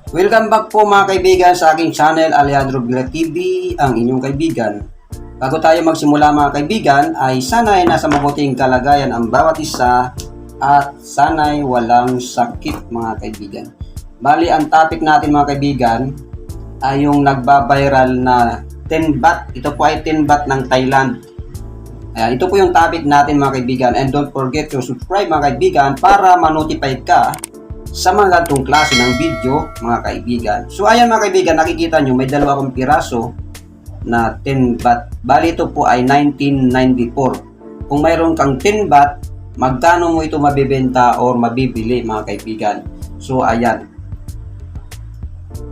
Welcome back po mga kaibigan sa aking channel Alejandro Villa TV, ang inyong kaibigan. Bago tayo magsimula mga kaibigan ay sana'y nasa mabuting kalagayan ang bawat isa at sana'y walang sakit mga kaibigan. Bali ang topic natin mga kaibigan ay yung nagbabiral na 10 baht. Ito po ay 10 baht ng Thailand. Ito po yung topic natin mga kaibigan, and don't forget to subscribe mga kaibigan para ma-notify ka sa mga ganitong klase ng video mga kaibigan. So ayan mga kaibigan, nakikita nyo may dalawa akong piraso na 10 baht. Bali ito po ay 1994. Kung mayroon kang 10 baht, magkano mo ito mabibenta or mabibili mga kaibigan? So ayan.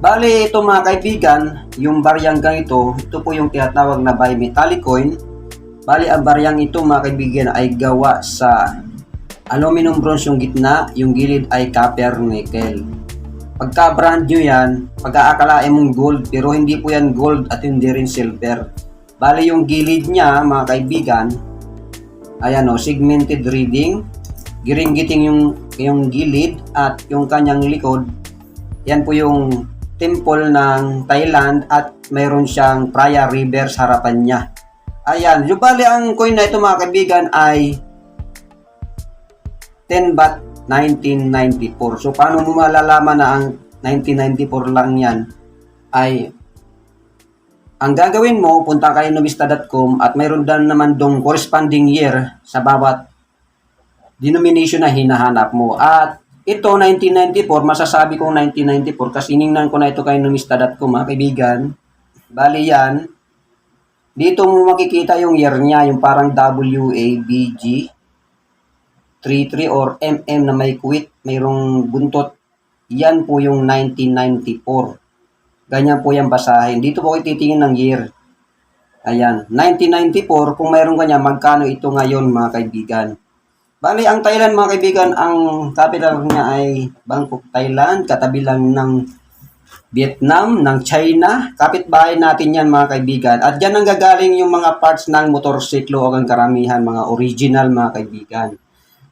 Bali ito mga kaibigan, yung baryang ganito, ito po yung tinatawag na bimetallic coin. Bali ang baryang ito mga kaibigan ay gawa sa aluminum bronze yung gitna, yung gilid ay copper nickel. Pagka brand new yan, pagkaakalain mong gold, pero hindi po yan gold at hindi rin silver. Bali yung gilid niya mga kaibigan, ayan o, segmented reading, giring-giting yung gilid at yung kanyang likod, yan po yung temple ng Thailand at mayroon siyang Praya River sa harapan niya. Ayan, yung bali ang coin na ito mga kaibigan ay 10 baht 1994. So, paano mo malalaman na ang 1994 lang yan? Ay, ang gagawin mo, punta kayo numista.com at mayroon din naman dong corresponding year sa bawat denomination na hinahanap mo. At ito, 1994, masasabi kong 1994 kasi ningnan ko na ito kayo numista.com mga kaibigan. Bali yan, dito mo makikita yung year niya, yung parang WABG 33 or MM na may quit, mayroong buntot. Yan po yung 1994. Ganyan po yung basahin. Dito po kayo titingin ng year. Ayan, 1994, kung mayroon kanya, magkano ito ngayon mga kaibigan. Bali, ang Thailand mga kaibigan, ang capital niya ay Bangkok, Thailand. Katabi lang ng Vietnam, ng China. Kapitbahay natin yan mga kaibigan. At dyan ang gagaling yung mga parts ng motorsiklo o ang karamihan, mga original mga kaibigan.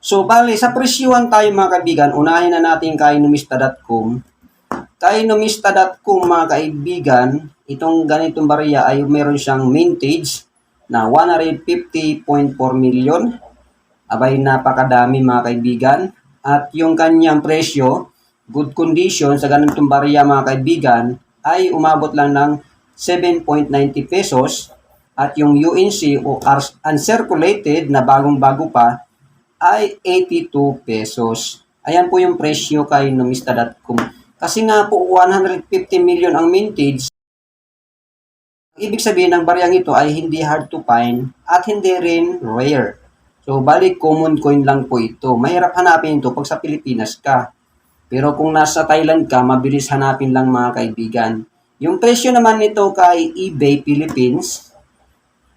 So, bali, sa presyuhan tayo mga kaibigan, unahin na natin kainomista.com. Kainomista.com mga kaibigan, itong ganitong barya ay meron siyang mintage na 150.4 million. Abay, napakadami mga kaibigan. At yung kanyang presyo, good condition sa ganitong barya mga kaibigan, ay umabot lang ng 7.90 pesos. At yung UNC o uncirculated na bagong-bago pa, ay 82 pesos. Ayan po yung presyo kay numista.com. Kasi nga po 150 million ang mintage. Ibig sabihin ng baryang ito ay hindi hard to find at hindi rin rare. So balik common coin lang po ito. Mahirap hanapin ito pag sa Pilipinas ka. Pero kung nasa Thailand ka, mabilis hanapin lang mga kaibigan. Yung presyo naman nito kay eBay Philippines,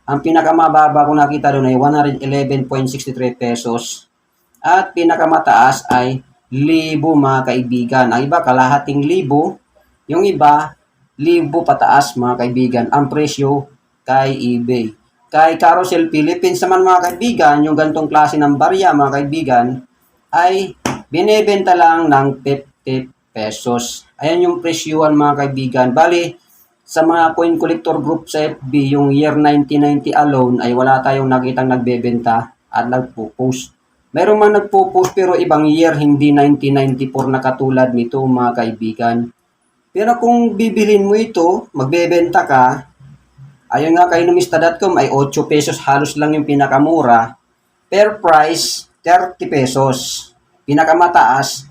ang pinakamababa ko nakita doon ay 111.63 pesos. At pinakamataas ay 1,000 mga kaibigan. Ang iba kalahating 1,000. Yung iba, 1,000 pataas mga kaibigan. Ang presyo kay eBay. Kay Carousel Philippines naman mga kaibigan, yung gantong klase ng barya mga kaibigan, ay binebenta lang ng 50 pesos. Ayan yung presyuhan mga kaibigan. Bali, sa mga coin collector group sa FB, yung year 1990 alone ay wala tayong nakitang nagbebenta at nagpo-post. Mayroon man nagpo-post pero ibang year, hindi 1994 na katulad nito mga kaibigan. Pero kung bibilin mo ito, magbebenta ka, ayon nga kay numista.com ay 8 pesos halos lang yung pinakamura. Per price, 30 pesos. Pinakamataas,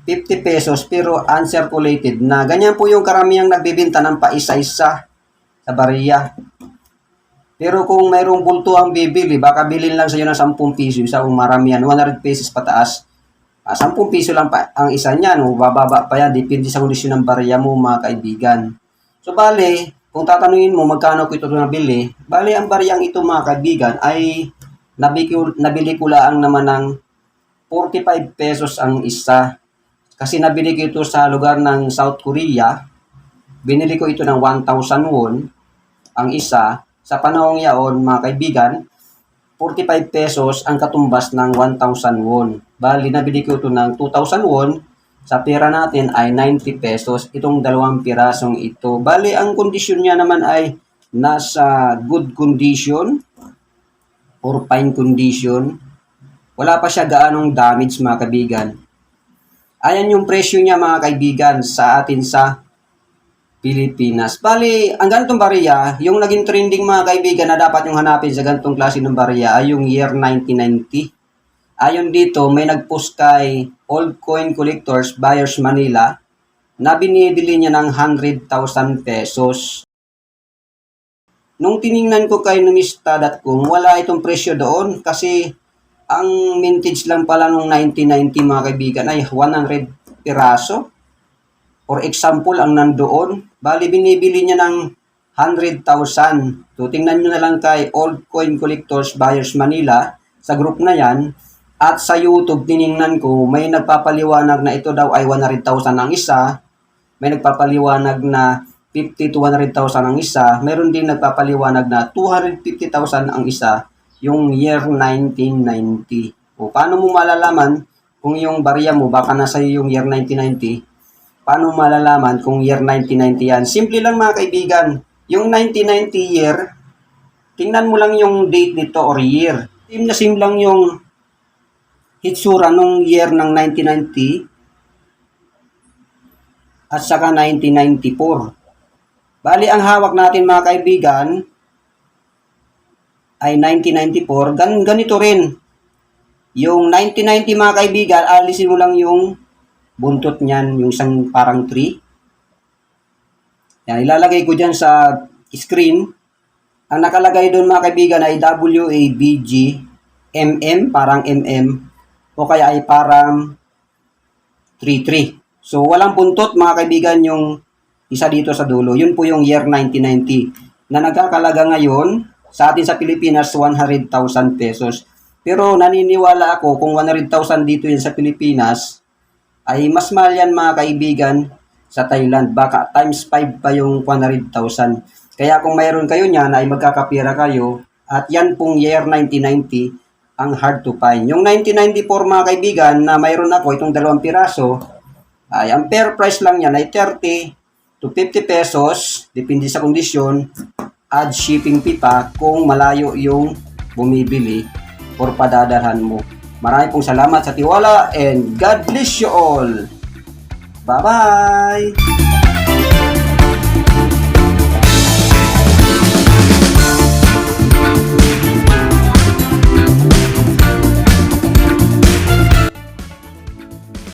50 pesos pero uncirculated na. Ganyan po yung karamihang nagbibenta ng paisa-isa sa bariya. Pero kung mayroong bulto ang bibili, baka bilhin lang sa iyo ng 10 piso, isa kung maramihan, 100 pesos pataas. 10 piso lang pa ang isa niyan, o bababa pa yan, depende sa kondisyon ng bariya mo mga kaibigan. So bale, kung tatanungin mo magkano ko ito nabili, bale ang bariyang ito mga kaibigan ay nabili ko lang naman ng 45 pesos ang isa. Kasi nabili ko ito sa lugar ng South Korea. Binili ko ito ng 1,000 won ang isa. Sa panahong yaon, mga kaibigan, 45 pesos ang katumbas ng 1,000 won. Bali, nabili ko ito ng 2,000 won. sa pera natin ay 90 pesos itong dalawang pirasong ito. Bali, ang kondisyon niya naman ay nasa good condition or fine condition. Wala pa siya gaanong damage mga kaibigan. Ayan yung presyo niya mga kaibigan sa atin sa Pilipinas. Bali, ang ganitong barya, yung naging trending mga kaibigan na dapat yung hanapin sa ganitong klase ng barya ay yung year 1990. Ayon dito, may nag-post kay Old Coin Collectors Buyers Manila na binibili niya ng 100,000 pesos. Nung tiningnan ko kay numista.com, wala itong presyo doon kasi ang mintage lang pala nung 1990 mga kaibigan ay 100 piraso. For example, ang nandoon, bali binibili niya ng 100,000. So, tingnan nyo na lang kay Old Coin Collectors Buyers Manila sa group na yan. At sa YouTube, tiningnan ko, may nagpapaliwanag na ito daw ay 100,000 ang isa. May nagpapaliwanag na 50 to 100,000 ang isa. Meron din nagpapaliwanag na 250,000 ang isa, yung year 1990. O, paano mo malalaman kung yung barya mo, baka nasa yung year 1990, paano malalaman kung year 1990 yan? Simple lang mga kaibigan. Yung 1990 year, tingnan mo lang yung date nito or year. Same na same lang yung hitsura nung year ng 1990 at saka 1994. Bali, ang hawak natin mga kaibigan ay 1994. Ganito rin. Yung 1990 mga kaibigan, alisin mo lang yung buntot niyan, yung isang parang tree. Yan, ilalagay ko dyan sa screen. Ang nakalagay doon mga kaibigan ay WABG MM, parang MM, o kaya ay parang 33. So, walang buntot mga kaibigan yung isa dito sa dulo. Yun po yung year 1990 na nagkakalaga ngayon sa atin sa Pilipinas 100,000 pesos. Pero naniniwala ako kung 100,000 dito yun sa Pilipinas, ay mas mahal yan mga kaibigan sa Thailand. Baka times 5 pa yung 100,000. Kaya kung mayroon kayo niyan ay magkakapira kayo at yan pong year 1990 ang hard to find. Yung 1994 mga kaibigan na mayroon ako itong dalawang piraso ay ang fair price lang yan ay 30 to 50 pesos depende sa kondisyon, add shipping fee pa kung malayo yung bumibili or padadalhan mo. Maraming pong salamat sa tiwala and God bless you all. Bye-bye!